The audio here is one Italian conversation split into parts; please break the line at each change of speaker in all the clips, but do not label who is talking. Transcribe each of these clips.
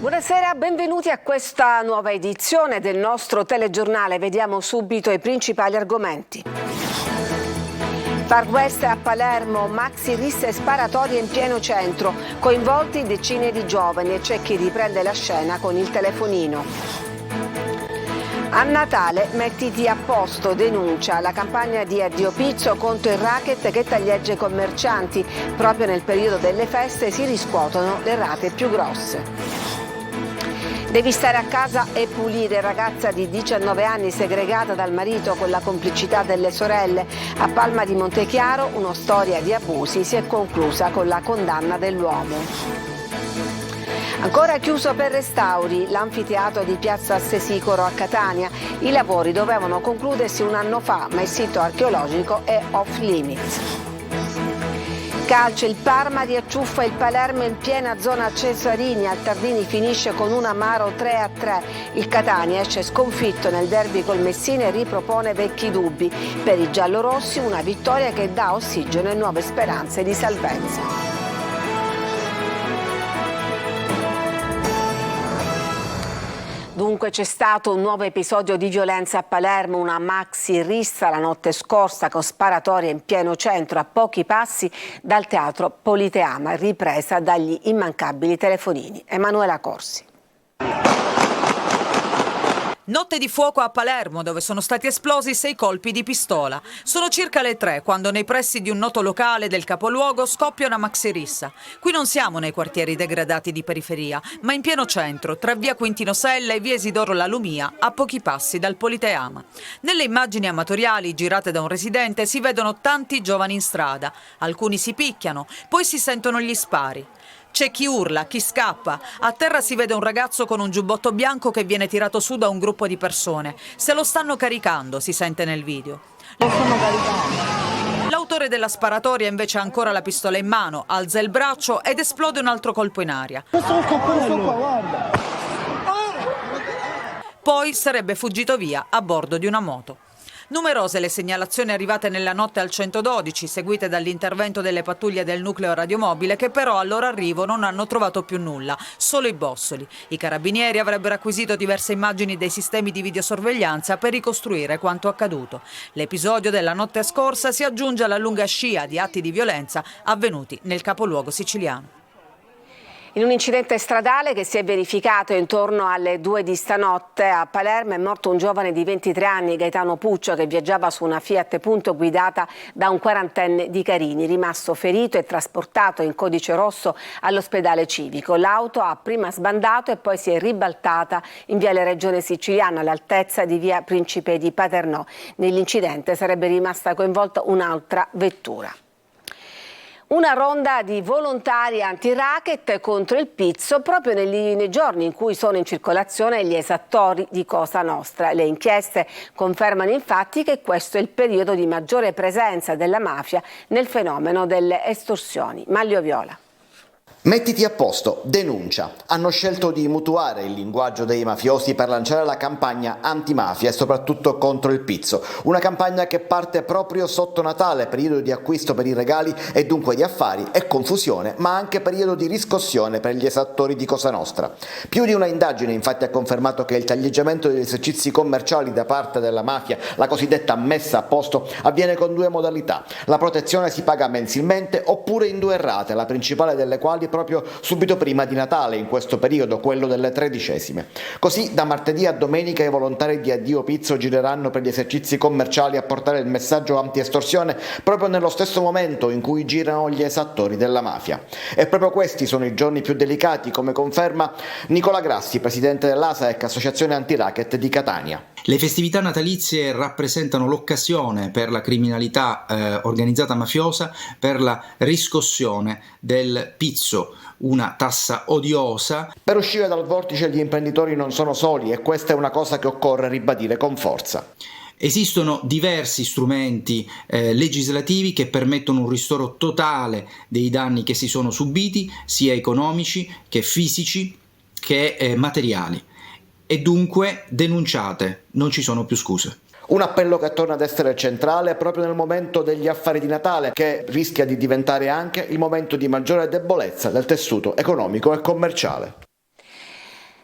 Buonasera, benvenuti a questa nuova edizione del nostro telegiornale. Vediamo subito i principali argomenti. Far West a Palermo, maxi risse e sparatorie in pieno centro, coinvolti decine di giovani e c'è chi riprende la scena con il telefonino. A Natale mettiti a posto, denuncia la campagna di Addio Pizzo contro il racket che taglieggia i commercianti. Proprio nel periodo delle feste si riscuotono le rate più grosse. Devi stare a casa e pulire, ragazza di 19 anni segregata dal marito con la complicità delle sorelle. A Palma di Montechiaro una storia di abusi si è conclusa con la condanna dell'uomo. Ancora chiuso per restauri l'anfiteatro di Piazza Sesicoro a Catania. I lavori dovevano concludersi un anno fa, ma il sito archeologico è off limits. Calcio, il Parma riacciuffa il Palermo in piena zona Cesarini, al Tardini finisce con un amaro 3-3. Il Catania esce sconfitto nel derby col Messina e ripropone vecchi dubbi. Per i giallorossi una vittoria che dà ossigeno e nuove speranze di salvezza. Dunque c'è stato un nuovo episodio di violenza a Palermo, una maxi rissa la notte scorsa con sparatorie in pieno centro a pochi passi dal teatro Politeama, ripresa dagli immancabili telefonini. Emanuela Corsi.
Notte di fuoco a Palermo, dove sono stati esplosi 6 colpi di pistola. Sono circa le 3 quando nei pressi di un noto locale del capoluogo scoppia una maxirissa. Qui non siamo nei quartieri degradati di periferia, ma in pieno centro, tra via Quintino Sella e via Isidoro La Lumia, a pochi passi dal Politeama. Nelle immagini amatoriali girate da un residente si vedono tanti giovani in strada. Alcuni si picchiano, poi si sentono gli spari. C'è chi urla, chi scappa. A terra si vede un ragazzo con un giubbotto bianco che viene tirato su da un gruppo di persone. Se lo stanno caricando, si sente nel video.
Lo stanno caricando.
L'autore della sparatoria invece ha ancora la pistola in mano, alza il braccio ed esplode un altro colpo in aria.
Questo qua, guarda.
Poi sarebbe fuggito via a bordo di una moto. Numerose le segnalazioni arrivate nella notte al 112, seguite dall'intervento delle pattuglie del nucleo radiomobile che però al loro arrivo non hanno trovato più nulla, solo i bossoli. I carabinieri avrebbero acquisito diverse immagini dei sistemi di videosorveglianza per ricostruire quanto accaduto. L'episodio della notte scorsa si aggiunge alla lunga scia di atti di violenza avvenuti nel capoluogo siciliano.
In un incidente stradale che si è verificato intorno alle 2 di stanotte a Palermo è morto un giovane di 23 anni, Gaetano Puccio, che viaggiava su una Fiat Punto guidata da un quarantenne di Carini, rimasto ferito e trasportato in codice rosso all'ospedale civico. L'auto ha prima sbandato e poi si è ribaltata in viale Regione Siciliana all'altezza di via Principe di Paternò. Nell'incidente sarebbe rimasta coinvolta un'altra vettura. Una ronda di volontari anti-racket contro il pizzo proprio nei giorni in cui sono in circolazione gli esattori di Cosa Nostra. Le inchieste confermano infatti che questo è il periodo di maggiore presenza della mafia nel fenomeno delle estorsioni. Maglio Viola.
Mettiti a posto, denuncia. Hanno scelto di mutuare il linguaggio dei mafiosi per lanciare la campagna antimafia e soprattutto contro il pizzo. Una campagna che parte proprio sotto Natale, periodo di acquisto per i regali e dunque di affari e confusione, ma anche periodo di riscossione per gli esattori di Cosa Nostra. Più di una indagine infatti ha confermato che il taglieggiamento degli esercizi commerciali da parte della mafia, la cosiddetta messa a posto, avviene con 2 modalità. La protezione si paga mensilmente oppure in 2 rate, la principale delle quali proprio subito prima di Natale, in questo periodo, quello delle 13esime. Così da martedì a domenica i volontari di Addio Pizzo gireranno per gli esercizi commerciali a portare il messaggio anti-estorsione proprio nello stesso momento in cui girano gli esattori della mafia. E proprio questi sono i giorni più delicati, come conferma Nicola Grassi, presidente dell'ASAEC, Associazione Anti-Racket di Catania.
Le festività natalizie rappresentano l'occasione per la criminalità organizzata mafiosa per la riscossione del pizzo, una tassa odiosa.
Per uscire dal vortice gli imprenditori non sono soli e questa è una cosa che occorre ribadire con forza.
Esistono diversi strumenti legislativi che permettono un ristoro totale dei danni che si sono subiti, sia economici che fisici che materiali. E dunque denunciate, non ci sono più scuse.
Un appello che torna ad essere centrale proprio nel momento degli affari di Natale, che rischia di diventare anche il momento di maggiore debolezza del tessuto economico e commerciale.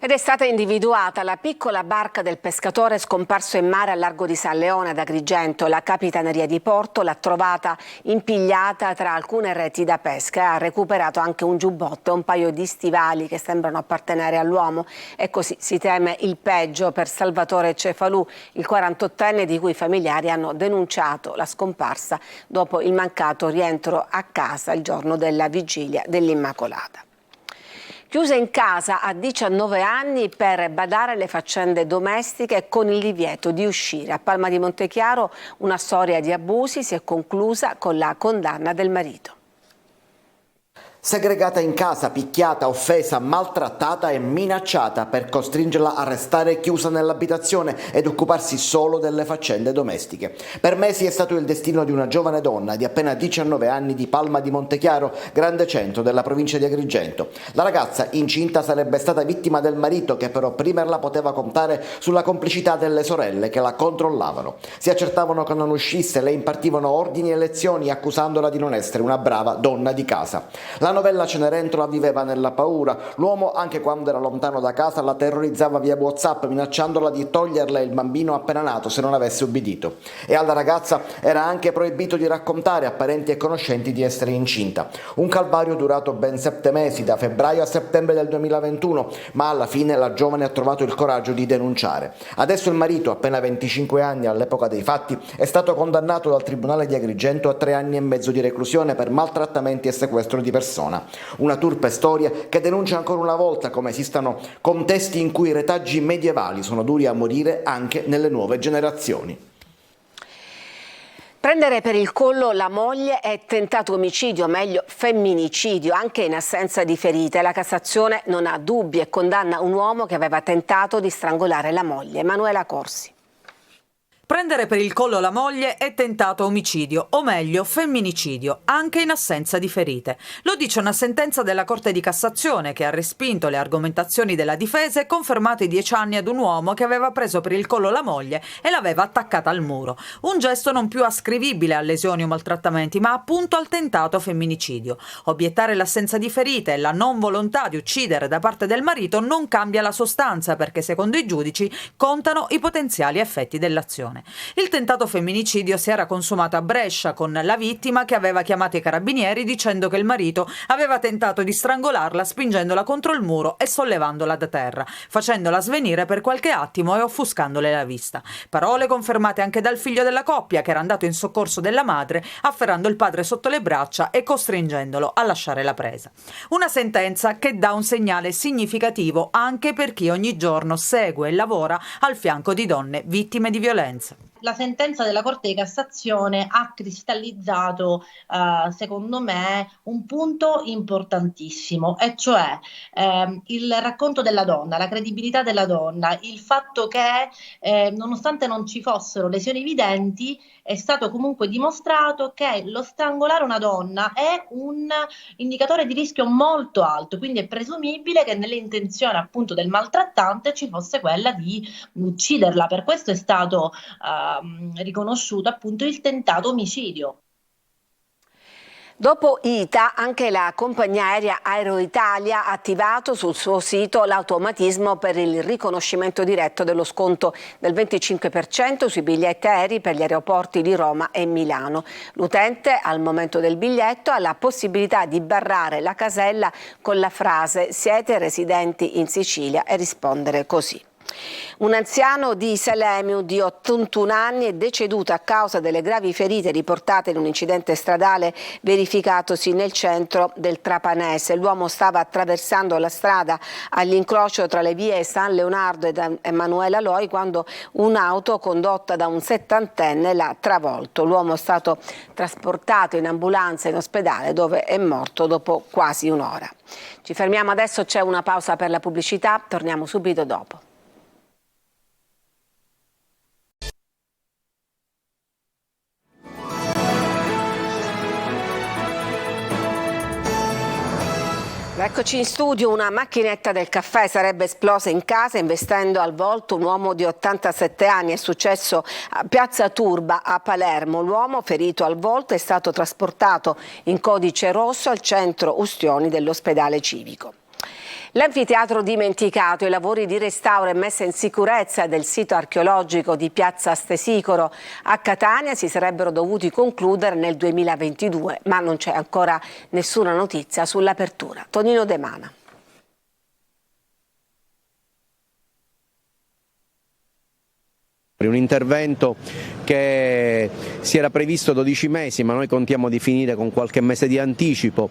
Ed è stata individuata la piccola barca del pescatore scomparso in mare al largo di San Leone ad Agrigento. La Capitaneria di Porto l'ha trovata impigliata tra alcune reti da pesca e ha recuperato anche un giubbotto e un paio di stivali che sembrano appartenere all'uomo. E così si teme il peggio per Salvatore Cefalù, il 48enne di cui i familiari hanno denunciato la scomparsa dopo il mancato rientro a casa il giorno della vigilia dell'Immacolata. Chiusa in casa a 19 anni per badare alle faccende domestiche con il divieto di uscire. A Palma di Montechiaro una storia di abusi si è conclusa con la condanna del marito.
Segregata in casa, picchiata, offesa, maltrattata e minacciata per costringerla a restare chiusa nell'abitazione ed occuparsi solo delle faccende domestiche. Per mesi è stato il destino di una giovane donna di appena 19 anni di Palma di Montechiaro, grande centro della provincia di Agrigento. La ragazza incinta sarebbe stata vittima del marito che però prima la poteva contare sulla complicità delle sorelle che la controllavano. Si accertavano che non uscisse, le impartivano ordini e lezioni accusandola di non essere una brava donna di casa. La novella Cenerentola viveva nella paura. L'uomo, anche quando era lontano da casa, la terrorizzava via WhatsApp, minacciandola di toglierle il bambino appena nato se non avesse ubbidito. E alla ragazza era anche proibito di raccontare a parenti e conoscenti di essere incinta. Un calvario durato ben 7 mesi, da febbraio a settembre del 2021, ma alla fine la giovane ha trovato il coraggio di denunciare. Adesso il marito, appena 25 anni all'epoca dei fatti, è stato condannato dal Tribunale di Agrigento a 3 anni e mezzo di reclusione per maltrattamenti e sequestro di persona. Una turpe storia che denuncia ancora una volta come esistano contesti in cui i retaggi medievali sono duri a morire anche nelle nuove generazioni.
Prendere per il collo la moglie è tentato omicidio, meglio femminicidio, anche in assenza di ferite. La Cassazione non ha dubbi e condanna un uomo che aveva tentato di strangolare la moglie. Emanuela Corsi.
Prendere per il collo la moglie è tentato omicidio, o meglio femminicidio, anche in assenza di ferite. Lo dice una sentenza della Corte di Cassazione che ha respinto le argomentazioni della difesa e confermato i 10 anni ad un uomo che aveva preso per il collo la moglie e l'aveva attaccata al muro. Un gesto non più ascrivibile a lesioni o maltrattamenti, ma appunto al tentato femminicidio. Obiettare l'assenza di ferite e la non volontà di uccidere da parte del marito non cambia la sostanza, perché secondo i giudici contano i potenziali effetti dell'azione. Il tentato femminicidio si era consumato a Brescia con la vittima che aveva chiamato i carabinieri dicendo che il marito aveva tentato di strangolarla spingendola contro il muro e sollevandola da terra, facendola svenire per qualche attimo e offuscandole la vista. Parole confermate anche dal figlio della coppia che era andato in soccorso della madre afferrando il padre sotto le braccia e costringendolo a lasciare la presa. Una sentenza che dà un segnale significativo anche per chi ogni giorno segue e lavora al fianco di donne vittime di violenza.
La sentenza della Corte di Cassazione ha cristallizzato, secondo me, un punto importantissimo, e cioè il racconto della donna, la credibilità della donna, il fatto che nonostante non ci fossero lesioni evidenti, è stato comunque dimostrato che lo strangolare una donna è un indicatore di rischio molto alto, quindi è presumibile che nell'intenzione appunto del maltrattante ci fosse quella di ucciderla. Per questo è stato riconosciuto appunto il tentato omicidio.
Dopo ITA, anche la compagnia aerea Aero Italia ha attivato sul suo sito l'automatismo per il riconoscimento diretto dello sconto del 25% sui biglietti aerei per gli aeroporti di Roma e Milano. L'utente al momento del biglietto ha la possibilità di barrare la casella con la frase "Siete residenti in Sicilia" e rispondere così. Un anziano di Selemiu di 81 anni è deceduto a causa delle gravi ferite riportate in un incidente stradale verificatosi nel centro del Trapanese. L'uomo stava attraversando la strada all'incrocio tra le vie San Leonardo ed Emanuela Loi quando un'auto condotta da un 70enne l'ha travolto. L'uomo è stato trasportato in ambulanza in ospedale dove è morto dopo quasi un'ora. Ci fermiamo adesso, c'è una pausa per la pubblicità, torniamo subito dopo. Eccoci in studio. Una macchinetta del caffè sarebbe esplosa in casa investendo al volto un uomo di 87 anni. È successo a Piazza Turba a Palermo. L'uomo, ferito al volto, è stato trasportato in codice rosso al centro Ustioni dell'ospedale civico. L'anfiteatro dimenticato, i lavori di restauro e messa in sicurezza del sito archeologico di Piazza Stesicoro a Catania si sarebbero dovuti concludere nel 2022, ma non c'è ancora nessuna notizia sull'apertura. Tonino De Mana.
Un intervento che si era previsto 12 mesi, ma noi contiamo di finire con qualche mese di anticipo.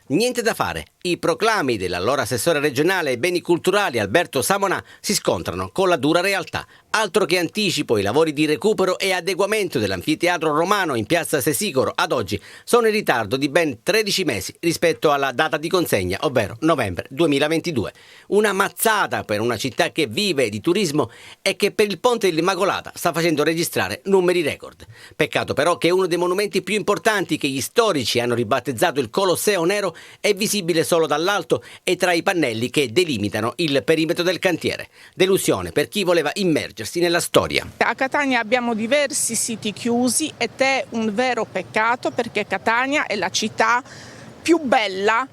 Niente da fare. I proclami dell'allora assessore regionale ai beni culturali Alberto Samonà si scontrano con la dura realtà. Altro che anticipo, i lavori di recupero e adeguamento dell'anfiteatro romano in piazza Stesicoro ad oggi sono in ritardo di ben 13 mesi rispetto alla data di consegna, ovvero novembre 2022. Una mazzata per una città che vive di turismo e che per il Ponte dell'Immacolata sta facendo registrare numeri record. Peccato però che uno dei monumenti più importanti che gli storici hanno ribattezzato il Colosseo Nero è visibile solo dall'alto e tra i pannelli che delimitano il perimetro del cantiere. Delusione per chi voleva immergersi nella storia.
A Catania abbiamo diversi siti chiusi ed è un vero peccato, perché Catania è la città più bella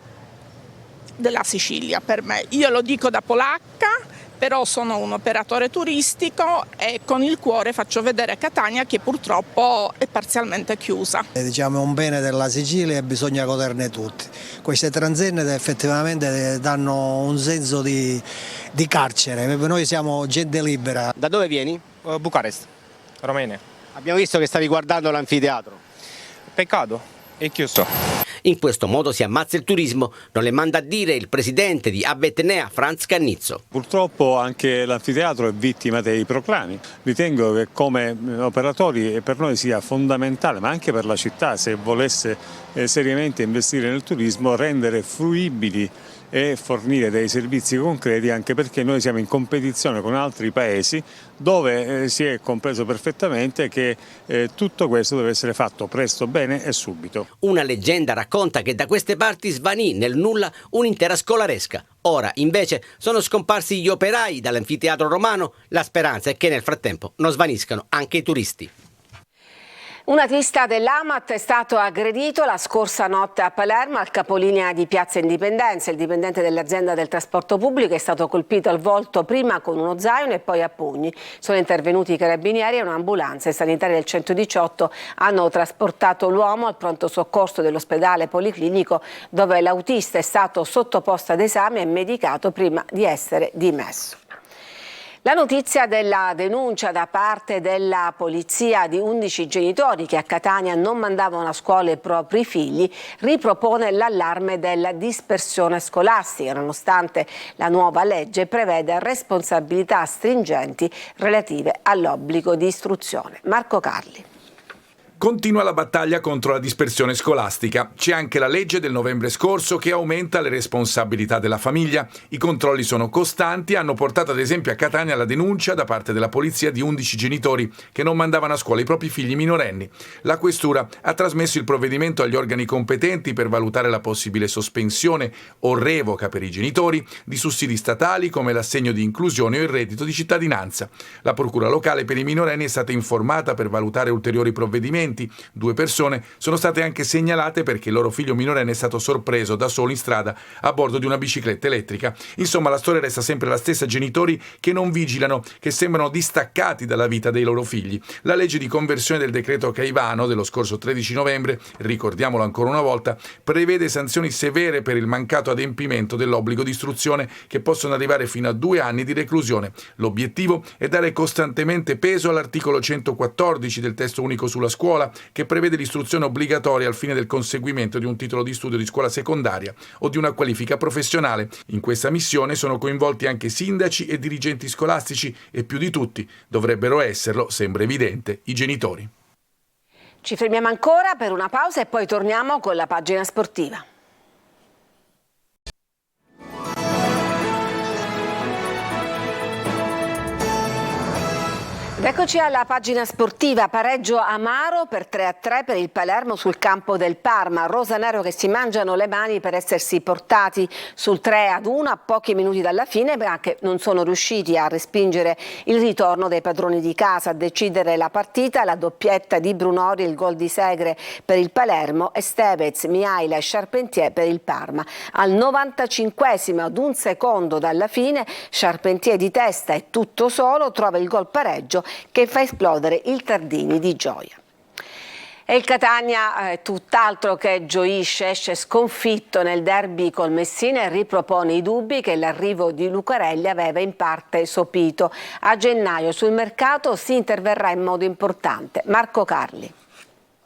della Sicilia per me. Io lo dico da polacca, però sono un operatore turistico e con il cuore faccio vedere Catania che purtroppo è parzialmente chiusa.
Diciamo, è un bene della Sicilia e bisogna goderne tutti. Queste transenne effettivamente danno un senso di carcere, noi siamo gente libera.
Da dove vieni?
Bucarest, Romania.
Abbiamo visto che stavi guardando l'anfiteatro.
Peccato, è chiuso.
In questo modo si ammazza il turismo, non le manda a dire il presidente di Abetnea, Franz Cannizzo.
Purtroppo anche l'anfiteatro è vittima dei proclami. Ritengo che come operatori per noi sia fondamentale, ma anche per la città, se volesse seriamente investire nel turismo, rendere fruibili e fornire dei servizi concreti, anche perché noi siamo in competizione con altri paesi dove si è compreso perfettamente che tutto questo deve essere fatto presto, bene e subito.
Una leggenda racconta che da queste parti svanì nel nulla un'intera scolaresca. Ora invece sono scomparsi gli operai dall'anfiteatro romano, la speranza è che nel frattempo non svaniscano anche i turisti.
Un autista dell'AMAT è stato aggredito la scorsa notte a Palermo al capolinea di Piazza Indipendenza. Il dipendente dell'azienda del trasporto pubblico è stato colpito al volto prima con uno zaino e poi a pugni. Sono intervenuti i carabinieri e un'ambulanza. I sanitari del 118 hanno trasportato l'uomo al pronto soccorso dell'ospedale policlinico, dove l'autista è stato sottoposto ad esame e medicato prima di essere dimesso. La notizia della denuncia da parte della polizia di 11 genitori che a Catania non mandavano a scuola i propri figli ripropone l'allarme della dispersione scolastica, nonostante la nuova legge prevede responsabilità stringenti relative all'obbligo di istruzione. Marco Carli.
Continua la battaglia contro la dispersione scolastica. C'è anche la legge del novembre scorso che aumenta le responsabilità della famiglia. I controlli sono costanti e hanno portato ad esempio a Catania la denuncia da parte della polizia di 11 genitori che non mandavano a scuola i propri figli minorenni. La questura ha trasmesso il provvedimento agli organi competenti per valutare la possibile sospensione o revoca per i genitori di sussidi statali come l'assegno di inclusione o il reddito di cittadinanza. La procura locale per i minorenni è stata informata per valutare ulteriori provvedimenti. 2 persone sono state anche segnalate perché il loro figlio minorenne è stato sorpreso da solo in strada a bordo di una bicicletta elettrica. Insomma, la storia resta sempre la stessa: genitori che non vigilano, che sembrano distaccati dalla vita dei loro figli. La legge di conversione del decreto Caivano dello scorso 13 novembre, ricordiamolo ancora una volta, prevede sanzioni severe per il mancato adempimento dell'obbligo di istruzione che possono arrivare fino a 2 anni di reclusione. L'obiettivo è dare costantemente peso all'articolo 114 del testo unico sulla scuola, che prevede l'istruzione obbligatoria al fine del conseguimento di un titolo di studio di scuola secondaria o di una qualifica professionale. In questa missione sono coinvolti anche sindaci e dirigenti scolastici e più di tutti dovrebbero esserlo, sembra evidente, i genitori.
Ci fermiamo ancora per una pausa e poi torniamo con la pagina sportiva. Eccoci alla pagina sportiva, pareggio amaro per 3-3 per il Palermo sul campo del Parma, rosanero che si mangiano le mani per essersi portati sul 3-1 a pochi minuti dalla fine, ma che non sono riusciti a respingere il ritorno dei padroni di casa. A decidere la partita la doppietta di Brunori, il gol di Segre per il Palermo e Stevez, Mihaila e Charpentier per il Parma. Al 95esimo, ad un secondo dalla fine, Charpentier di testa e tutto solo trova il gol pareggio che fa esplodere il Tardini di gioia. E il Catania è tutt'altro che gioisce, esce sconfitto nel derby col Messina e ripropone i dubbi che l'arrivo di Lucarelli aveva in parte sopito. A gennaio sul mercato si interverrà in modo importante. Marco Carli.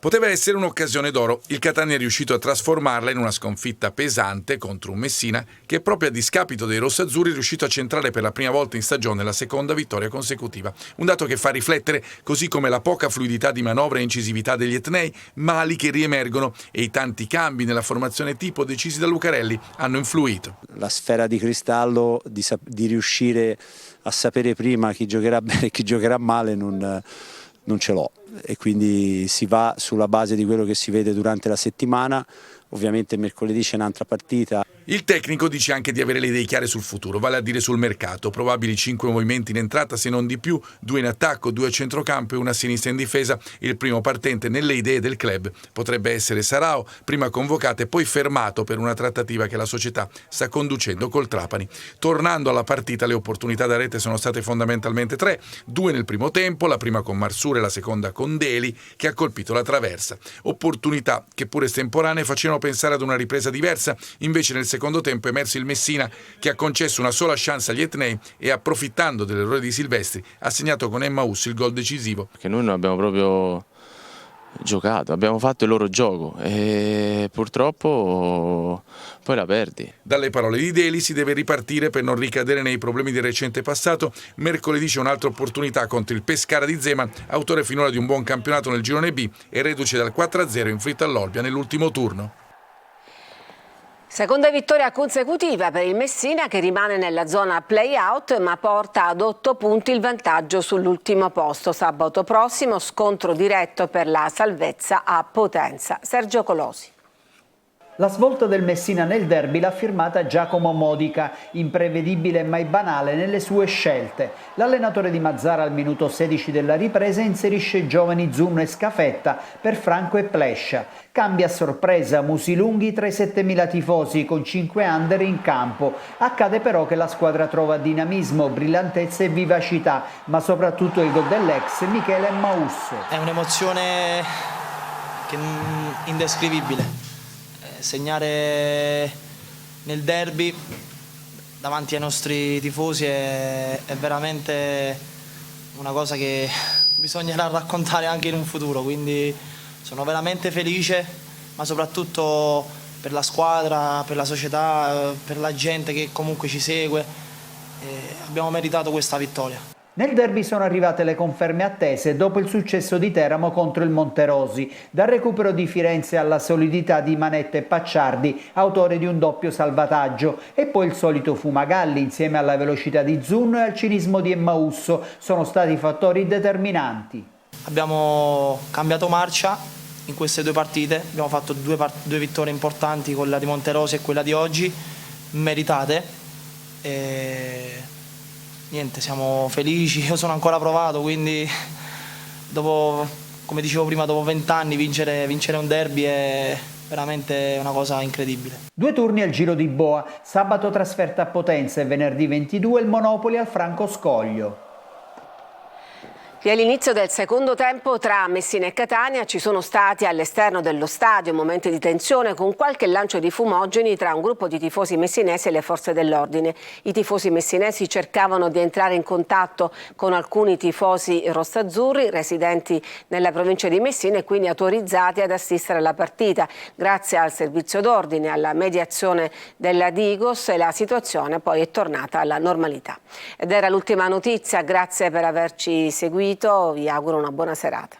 Poteva essere un'occasione d'oro. Il Catania è riuscito a trasformarla in una sconfitta pesante contro un Messina che, proprio a discapito dei rossazzurri, è riuscito a centrare per la prima volta in stagione la seconda vittoria consecutiva. Un dato che fa riflettere, così come la poca fluidità di manovra e incisività degli etnei, mali che riemergono, e i tanti cambi nella formazione tipo decisi da Lucarelli hanno influito.
La sfera di cristallo di riuscire a sapere prima chi giocherà bene e chi giocherà male non ce l'ho, e quindi si va sulla base di quello che si vede durante la settimana. Ovviamente mercoledì c'è un'altra partita.
Il tecnico dice anche di avere le idee chiare sul futuro, vale a dire sul mercato. Probabili 5 movimenti in entrata, se non di più, 2 in attacco, 2 a centrocampo e 1 a sinistra in difesa. Il primo partente nelle idee del club potrebbe essere Sarao, prima convocato e poi fermato per una trattativa che la società sta conducendo col Trapani. Tornando alla partita, le opportunità da rete sono state fondamentalmente 3, 2 nel primo tempo, la prima con Marsura e la seconda con Deli, che ha colpito la traversa. Opportunità che, pur estemporanee, facevano pensare ad una ripresa diversa. Invece nel secondo tempo è emerso il Messina, che ha concesso una sola chance agli etnei e, approfittando dell'errore di Silvestri, ha segnato con Emmaus il gol decisivo.
Perché noi non abbiamo proprio giocato, abbiamo fatto il loro gioco e purtroppo poi la perdi.
Dalle parole di Deli si deve ripartire per non ricadere nei problemi del recente passato. Mercoledì c'è un'altra opportunità contro il Pescara di Zeman, autore finora di un buon campionato nel girone B e reduce dal 4-0 inflitto all'Olbia nell'ultimo turno.
Seconda vittoria consecutiva per il Messina, che rimane nella zona play-out ma porta ad 8 punti il vantaggio sull'ultimo posto. Sabato prossimo scontro diretto per la salvezza a Potenza. Sergio Colosi.
La svolta del Messina nel derby l'ha firmata Giacomo Modica, imprevedibile e mai banale nelle sue scelte. L'allenatore di Mazzara al minuto 16 della ripresa inserisce i giovani Zunno e Scafetta per Franco e Plescia. Cambia a sorpresa Musilunghi tra i 7.000 tifosi con 5 under in campo. Accade però che la squadra trova dinamismo, brillantezza e vivacità, ma soprattutto il gol dell'ex Michele Emmaus.
È un'emozione indescrivibile. Segnare nel derby davanti ai nostri tifosi è veramente una cosa che bisognerà raccontare anche in un futuro, quindi sono veramente felice, ma soprattutto per la squadra, per la società, per la gente che comunque ci segue. Abbiamo meritato questa vittoria.
Nel derby sono arrivate le conferme attese dopo il successo di Teramo contro il Monterosi, dal recupero di Firenze alla solidità di Manetta e Pacciardi, autore di un doppio salvataggio, e poi il solito Fumagalli insieme alla velocità di Zunno e al cinismo di Emmausso sono stati fattori determinanti.
Abbiamo cambiato marcia in queste 2 partite, abbiamo fatto due vittorie importanti, quella di Monterosi e quella di oggi, meritate. Niente, siamo felici, io sono ancora provato, quindi dopo, come dicevo prima, dopo 20 anni vincere un derby è veramente una cosa incredibile.
2 turni al Giro di Boa, sabato trasferta a Potenza e venerdì 22 il Monopoli al Franco Scoglio.
E all'inizio del secondo tempo tra Messina e Catania ci sono stati all'esterno dello stadio momenti di tensione con qualche lancio di fumogeni tra un gruppo di tifosi messinesi e le forze dell'ordine. I tifosi messinesi cercavano di entrare in contatto con alcuni tifosi rossazzurri residenti nella provincia di Messina e quindi autorizzati ad assistere alla partita. Grazie al servizio d'ordine e alla mediazione della Digos la situazione poi è tornata alla normalità. Ed era l'ultima notizia, grazie per averci seguito. Vi auguro una buona serata.